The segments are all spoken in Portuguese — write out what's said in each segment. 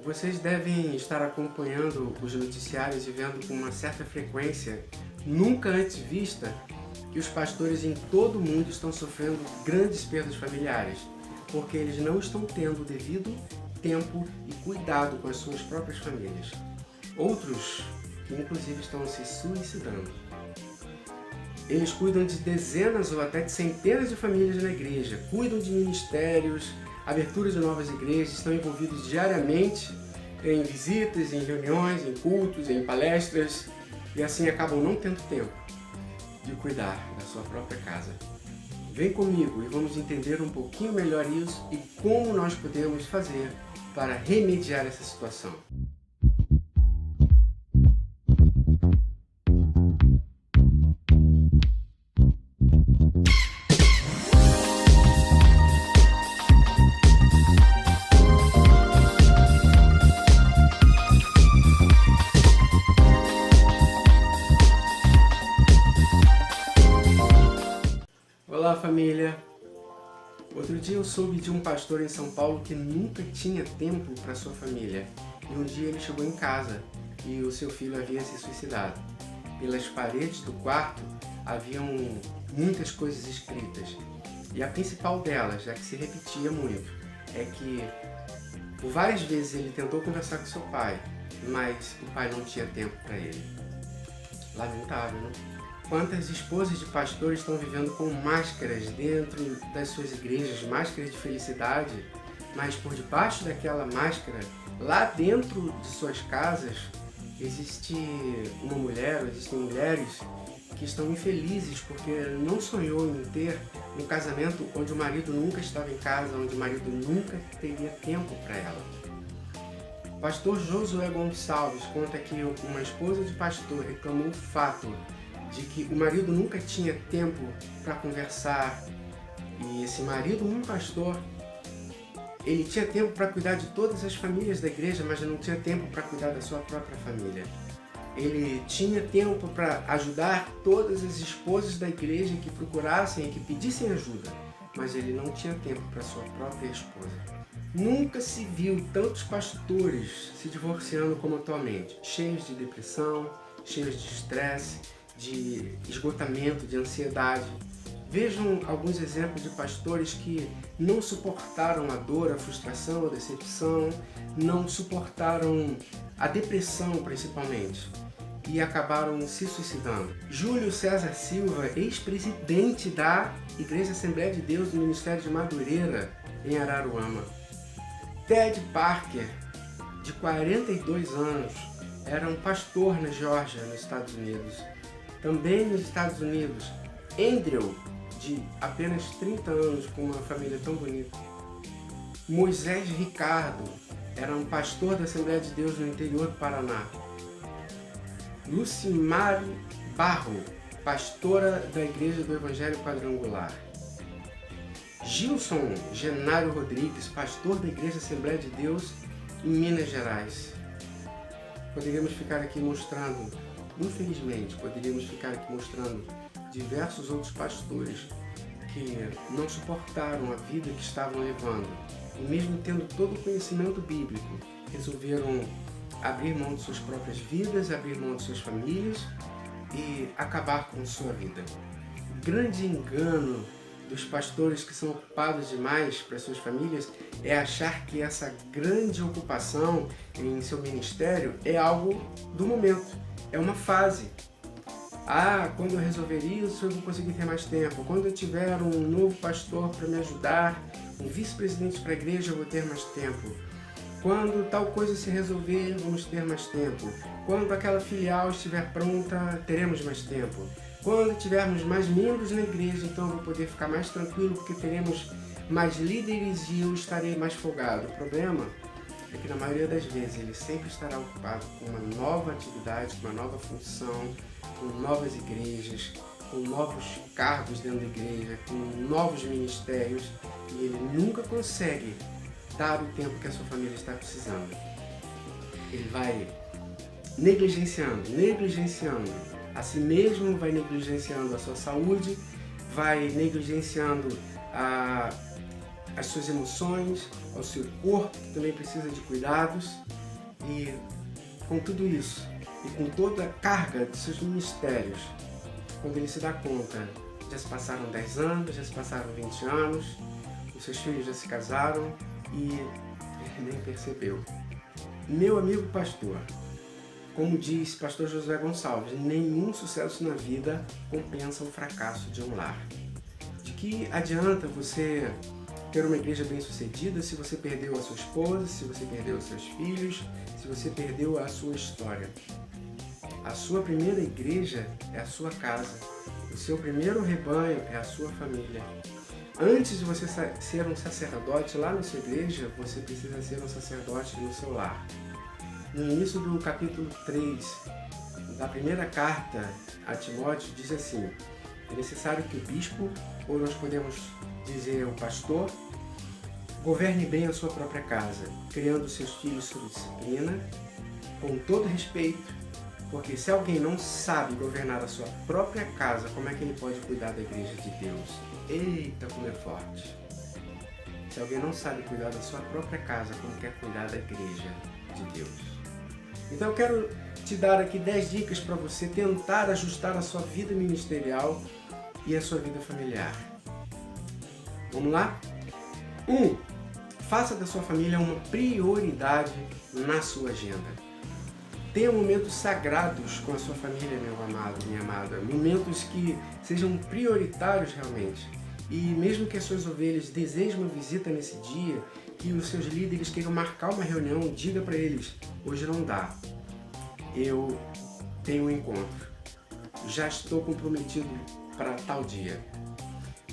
Vocês devem estar acompanhando os noticiários e vendo com uma certa frequência, nunca antes vista, que os pastores em todo o mundo estão sofrendo grandes perdas familiares, porque eles não estão tendo o devido tempo e cuidado com as suas próprias famílias. Outros, que inclusive estão se suicidando. Eles cuidam de dezenas ou até de centenas de famílias na igreja, cuidam de ministérios, abertura de novas igrejas, estão envolvidos diariamente em visitas, em reuniões, em cultos, em palestras, e assim acabam não tendo tempo de cuidar da sua própria casa. Vem comigo e vamos entender um pouquinho melhor isso e como nós podemos fazer para remediar essa situação. Olá, família! Outro dia eu soube de um pastor em São Paulo que nunca tinha tempo para sua família. E um dia ele chegou em casa e o seu filho havia se suicidado. Pelas paredes do quarto haviam muitas coisas escritas. E a principal delas, a que se repetia muito, é que por várias vezes ele tentou conversar com seu pai, mas o pai não tinha tempo para ele. Lamentável, não? Quantas esposas de pastores estão vivendo com máscaras dentro das suas igrejas, máscaras de felicidade, mas por debaixo daquela máscara, lá dentro de suas casas, existe uma mulher, ou existem mulheres que estão infelizes porque não sonhou em ter um casamento onde o marido nunca estava em casa, onde o marido nunca teria tempo para ela. O pastor Josué Gonçalves conta que uma esposa de pastor reclamou o fato de que o marido nunca tinha tempo para conversar, e esse marido, um pastor, ele tinha tempo para cuidar de todas as famílias da igreja, mas não tinha tempo para cuidar da sua própria família. Ele tinha tempo para ajudar todas as esposas da igreja que procurassem e que pedissem ajuda, mas ele não tinha tempo para sua própria esposa. Nunca se viu tantos pastores se divorciando como atualmente, cheios de depressão, cheios de estresse, de esgotamento, de ansiedade. Vejam alguns exemplos de pastores que não suportaram a dor, a frustração, a decepção, não suportaram a depressão principalmente e acabaram se suicidando. Júlio César Silva, ex-presidente da Igreja Assembleia de Deus do Ministério de Madureira, em Araruama. Ted Parker, de 42 anos, era um pastor na Geórgia, nos Estados Unidos. Também nos Estados Unidos, Andrew, de apenas 30 anos, com uma família tão bonita. Moisés Ricardo era um pastor da Assembleia de Deus no interior do Paraná. Lucimari Barro, pastora da Igreja do Evangelho Quadrangular. Gilson Genário Rodrigues, pastor da Igreja Assembleia de Deus em Minas Gerais. Poderíamos ficar aqui mostrando, infelizmente, diversos outros pastores que não suportaram a vida que estavam levando e mesmo tendo todo o conhecimento bíblico, resolveram abrir mão de suas próprias vidas, abrir mão de suas famílias e acabar com sua vida. O grande engano dos pastores que são ocupados demais para suas famílias é achar que essa grande ocupação em seu ministério é algo do momento, é uma fase. Quando eu resolver isso, eu vou conseguir ter mais tempo. Quando eu tiver um novo pastor para me ajudar, um vice-presidente para a igreja, eu vou ter mais tempo. Quando tal coisa se resolver, vamos ter mais tempo. Quando aquela filial estiver pronta, teremos mais tempo. Quando tivermos mais membros na igreja, então eu vou poder ficar mais tranquilo, porque teremos mais líderes e eu estarei mais folgado. O problema é que na maioria das vezes ele sempre estará ocupado com uma nova atividade, com uma nova função, com novas igrejas, com novos cargos dentro da igreja, com novos ministérios, e ele nunca consegue dar o tempo que a sua família está precisando. Ele vai negligenciando a si mesmo, vai negligenciando a sua saúde, vai negligenciando às suas emoções, ao seu corpo, que também precisa de cuidados. E com tudo isso, e com toda a carga de seus ministérios, quando ele se dá conta, já se passaram 10 anos, já se passaram 20 anos, os seus filhos já se casaram e ele nem percebeu. Meu amigo pastor, como diz pastor José Gonçalves, nenhum sucesso na vida compensa o fracasso de um lar. De que adianta você ter uma igreja bem-sucedida se você perdeu a sua esposa, se você perdeu os seus filhos, se você perdeu a sua história? A sua primeira igreja é a sua casa. O seu primeiro rebanho é a sua família. Antes de você ser um sacerdote lá na sua igreja, você precisa ser um sacerdote no seu lar. No início do capítulo 3 da primeira carta a Timóteo, diz assim: é necessário que o bispo, ou nós podemos dizer o pastor, governe bem a sua própria casa, criando seus filhos sob disciplina, com todo respeito, porque se alguém não sabe governar a sua própria casa, como é que ele pode cuidar da igreja de Deus? Eita, como é forte! Se alguém não sabe cuidar da sua própria casa, como quer cuidar da igreja de Deus? Então eu quero te dar aqui 10 dicas para você tentar ajustar a sua vida ministerial e a sua vida familiar. Vamos lá? 1. Faça da sua família uma prioridade na sua agenda. Tenha momentos sagrados com a sua família, meu amado, minha amada. Momentos que sejam prioritários realmente. E mesmo que as suas ovelhas desejem uma visita nesse dia, que os seus líderes queiram marcar uma reunião, diga para eles: hoje não dá, eu tenho um encontro, já estou comprometido para tal dia.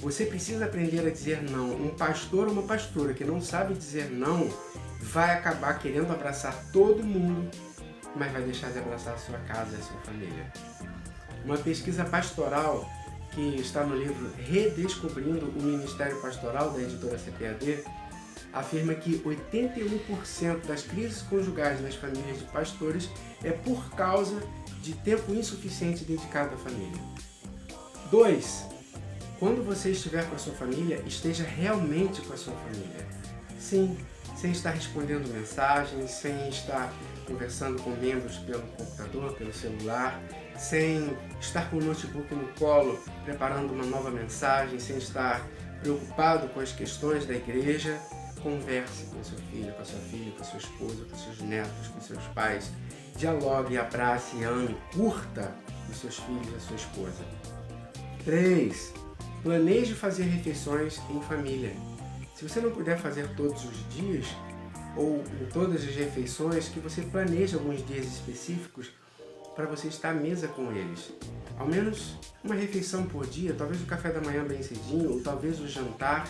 Você precisa aprender a dizer não. Um pastor ou uma pastora que não sabe dizer não vai acabar querendo abraçar todo mundo, mas vai deixar de abraçar a sua casa e a sua família. Uma pesquisa pastoral que está no livro Redescobrindo o Ministério Pastoral, da editora CPAD, afirma que 81% das crises conjugais nas famílias de pastores é por causa de tempo insuficiente dedicado à família. 2. Quando você estiver com a sua família, esteja realmente com a sua família. Sim, sem estar respondendo mensagens, sem estar conversando com membros pelo computador, pelo celular, sem estar com o notebook no colo, preparando uma nova mensagem, sem estar preocupado com as questões da igreja. Converse com seu filho, com a sua filha, com a sua esposa, com seus netos, com seus pais. Dialogue, abrace, ame, curta os seus filhos e a sua esposa. 3. Planeje fazer refeições em família. Se você não puder fazer todos os dias, ou em todas as refeições, que você planeje alguns dias específicos para você estar à mesa com eles. Ao menos uma refeição por dia, talvez o café da manhã bem cedinho, ou talvez o jantar.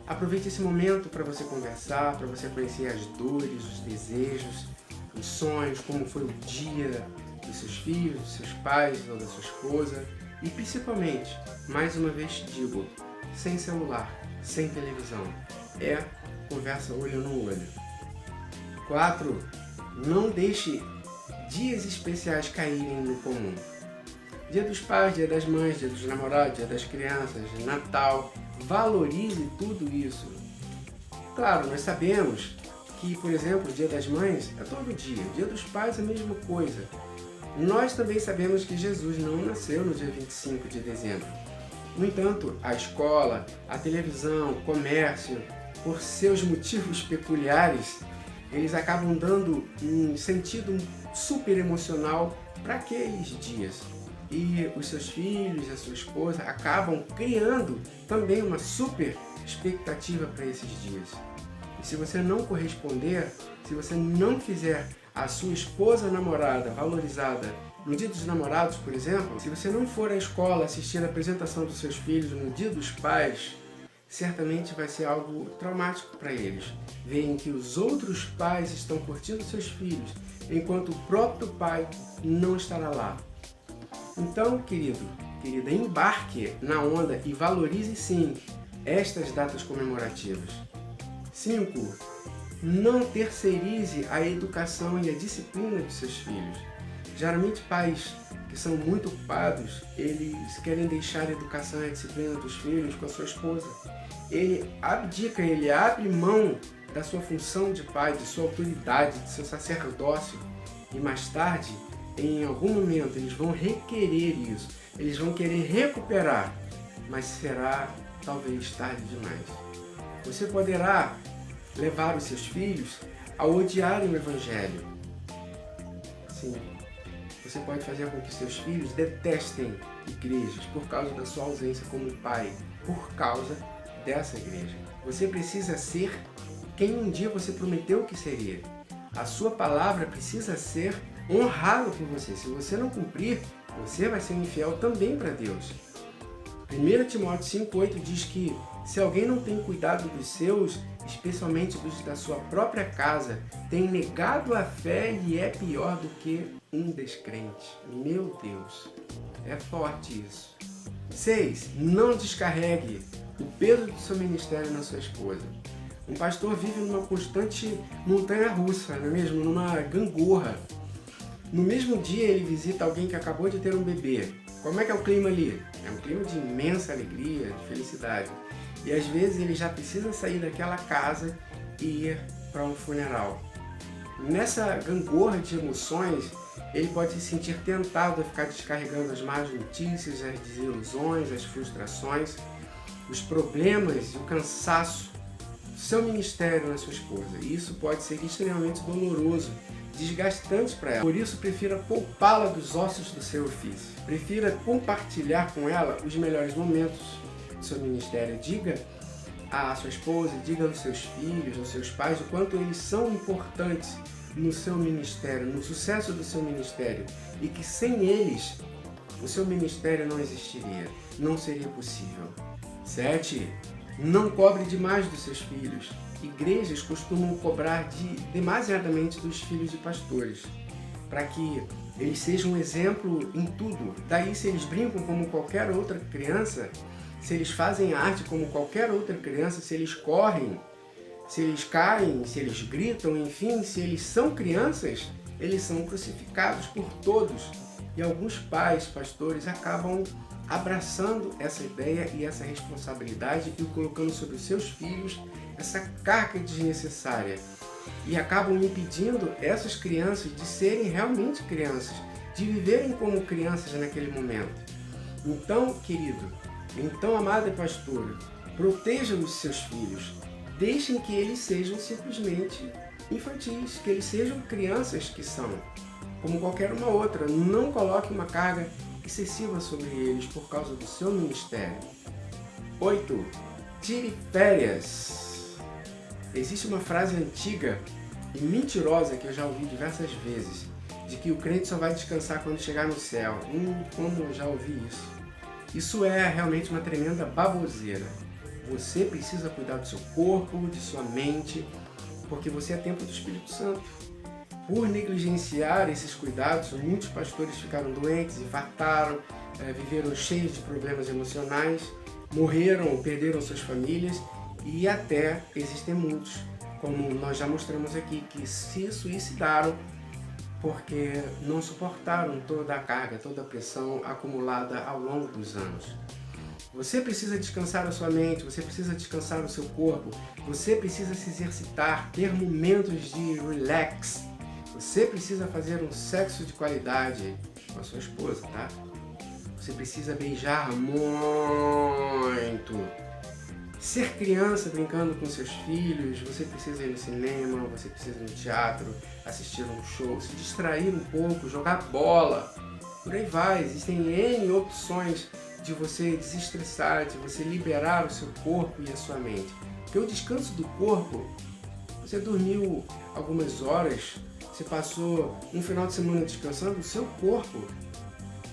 Aproveite esse momento para você conversar, para você conhecer as dores, os desejos, os sonhos, como foi o dia dos seus filhos, dos seus pais ou da sua esposa. E principalmente, mais uma vez digo, sem celular, sem televisão. É conversa olho no olho. 4. Não deixe dias especiais caírem no comum. Dia dos pais, dia das mães, dia dos namorados, dia das crianças, Natal. Valorize tudo isso. Claro, nós sabemos que, por exemplo, o dia das mães é todo dia. O dia dos pais é a mesma coisa. Nós também sabemos que Jesus não nasceu no dia 25 de dezembro. No entanto, a escola, a televisão, o comércio, por seus motivos peculiares, eles acabam dando um sentido super emocional para aqueles dias. E os seus filhos e a sua esposa acabam criando também uma super expectativa para esses dias. E se você não corresponder, se você não fizer a sua esposa namorada valorizada no dia dos namorados, por exemplo, se você não for à escola assistir a apresentação dos seus filhos no dia dos pais, certamente vai ser algo traumático para eles. Veem que os outros pais estão curtindo seus filhos, enquanto o próprio pai não estará lá. Então, querida, embarque na onda e valorize sim estas datas comemorativas. 5. Não terceirize a educação e a disciplina de seus filhos. Geralmente pais que são muito ocupados, eles querem deixar a educação e a disciplina dos filhos com a sua esposa. ele abdica, ele abre mão da sua função de pai, de sua autoridade, de seu sacerdócio. E mais tarde, em algum momento, eles vão requerer isso. Eles vão querer recuperar, mas será talvez tarde demais. Você poderá levar os seus filhos a odiarem o Evangelho. Sim, você pode fazer com que seus filhos detestem igrejas por causa da sua ausência como pai, por causa dessa igreja. Você precisa ser quem um dia você prometeu que seria. A sua palavra precisa ser honrada por você. Se você não cumprir, você vai ser infiel também para Deus. 1 Timóteo 5,8 diz que se alguém não tem cuidado dos seus, especialmente dos da sua própria casa, tem negado a fé e é pior do que um descrente. Meu Deus, é forte isso. 6. Não descarregue o peso do seu ministério na sua esposa. Um pastor vive numa constante montanha-russa, não é mesmo? Numa gangorra. No mesmo dia ele visita alguém que acabou de ter um bebê. Como é que é o clima ali? É um clima de imensa alegria, de felicidade. E às vezes ele já precisa sair daquela casa e ir para um funeral. Nessa gangorra de emoções, ele pode se sentir tentado a ficar descarregando as más notícias, as desilusões, as frustrações, os problemas e o cansaço do seu ministério na sua esposa. E isso pode ser extremamente doloroso, desgastante para ela. Por isso, prefira poupá-la dos ossos do seu ofício. Prefira compartilhar com ela os melhores momentos do seu ministério. Diga à sua esposa, diga aos seus filhos, aos seus pais, o quanto eles são importantes no seu ministério, no sucesso do seu ministério. E que sem eles, o seu ministério não existiria, não seria possível. 7. Não cobre demais dos seus filhos. Igrejas costumam cobrar demasiadamente dos filhos de pastores, para que eles sejam um exemplo em tudo. Daí, se eles brincam como qualquer outra criança, se eles fazem arte como qualquer outra criança, se eles correm, se eles caem, se eles gritam, enfim, se eles são crianças, eles são crucificados por todos. E alguns pais, pastores, acabam abraçando essa ideia e essa responsabilidade e colocando sobre os seus filhos essa carga desnecessária. E acabam impedindo essas crianças de serem realmente crianças, de viverem como crianças naquele momento. Então, querido, amada pastora, proteja os seus filhos. Deixem que eles sejam simplesmente infantis, que eles sejam crianças que são, como qualquer uma outra. Não coloque uma carga excessiva sobre eles por causa do seu ministério. 8. Tire férias. Existe uma frase antiga e mentirosa que eu já ouvi diversas vezes, de que o crente só vai descansar quando chegar no céu. Como eu já ouvi isso. Isso é realmente uma tremenda baboseira. Você precisa cuidar do seu corpo, de sua mente, porque você é templo do Espírito Santo. Por negligenciar esses cuidados, muitos pastores ficaram doentes, infartaram, viveram cheios de problemas emocionais, morreram, perderam suas famílias e até existem muitos, como nós já mostramos aqui, que se suicidaram porque não suportaram toda a carga, toda a pressão acumulada ao longo dos anos. Você precisa descansar a sua mente, você precisa descansar o seu corpo, você precisa se exercitar, ter momentos de relax. Você precisa fazer um sexo de qualidade com a sua esposa, tá? Você precisa beijar muito. Ser criança brincando com seus filhos, você precisa ir no cinema, você precisa ir no teatro, assistir um show, se distrair um pouco, jogar bola. Por aí vai, existem N opções de você desestressar, de você liberar o seu corpo e a sua mente. Porque o descanso do corpo, você dormiu algumas horas, você passou um final de semana descansando, o seu corpo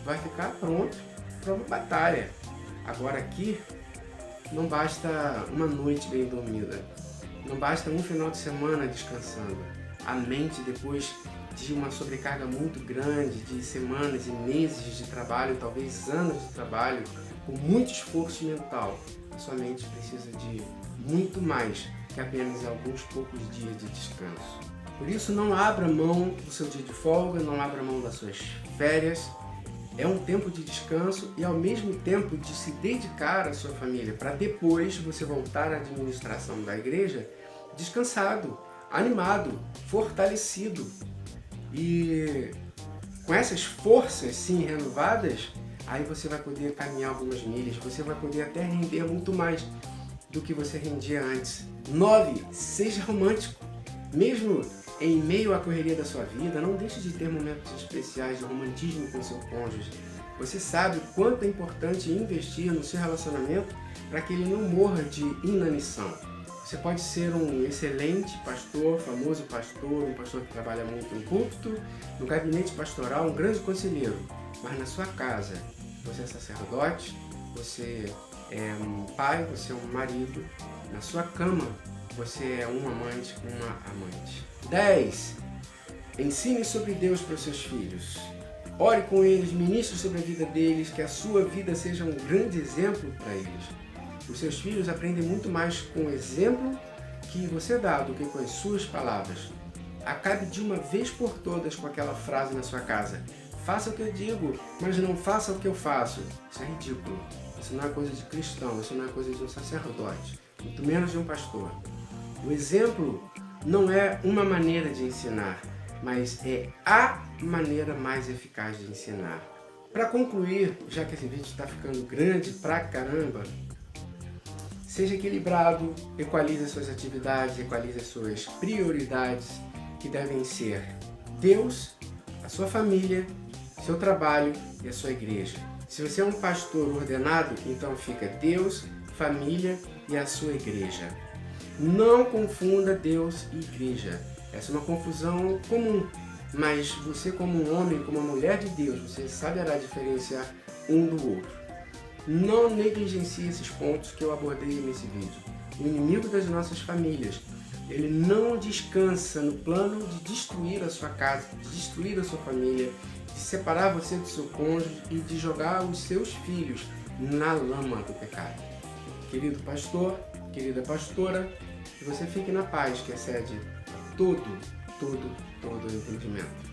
vai ficar pronto para uma batalha. Agora aqui, não basta uma noite bem dormida, não basta um final de semana descansando. A mente, depois de uma sobrecarga muito grande, de semanas e meses de trabalho, talvez anos de trabalho, com muito esforço mental, a sua mente precisa de muito mais que apenas alguns poucos dias de descanso. Por isso, não abra mão do seu dia de folga, não abra mão das suas férias, É um tempo de descanso e ao mesmo tempo de se dedicar à sua família, para depois você voltar à administração da igreja descansado, animado, fortalecido. E com essas forças sim renovadas, aí você vai poder caminhar algumas milhas, você vai poder até render muito mais do que você rendia antes. 9. Seja romântico. Mesmo em meio à correria da sua vida, não deixe de ter momentos especiais de romantismo com seu cônjuge. Você sabe o quanto é importante investir no seu relacionamento para que ele não morra de inanição. Você pode ser um excelente pastor, famoso pastor, um pastor que trabalha muito no púlpito, no gabinete pastoral, um grande conselheiro. Mas na sua casa, você é sacerdote, você é um pai, você é um marido. Na sua cama, você é um amante, uma amante. 10. Ensine sobre Deus para os seus filhos. Ore com eles, ministre sobre a vida deles, que a sua vida seja um grande exemplo para eles. Os seus filhos aprendem muito mais com o exemplo que você dá do que com as suas palavras. Acabe de uma vez por todas com aquela frase na sua casa: faça o que eu digo, mas não faça o que eu faço. Isso é ridículo. Isso não é coisa de cristão, isso não é coisa de um sacerdote, muito menos de um pastor. O exemplo não é uma maneira de ensinar, mas é a maneira mais eficaz de ensinar. Para concluir, já que esse vídeo está ficando grande pra caramba, seja equilibrado, equalize as suas atividades, equalize as suas prioridades, que devem ser Deus, a sua família, seu trabalho e a sua igreja. Se você é um pastor ordenado, então fica Deus, família e a sua igreja. Não confunda Deus e igreja. Essa é uma confusão comum, mas você como um homem, como uma mulher de Deus, você saberá diferenciar um do outro. Não negligencie esses pontos que eu abordei nesse vídeo. O inimigo das nossas famílias, ele não descansa no plano de destruir a sua casa, de destruir a sua família, de separar você do seu cônjuge e de jogar os seus filhos na lama do pecado. Querido pastor, querida pastora, que você fique na paz que excede todo entendimento.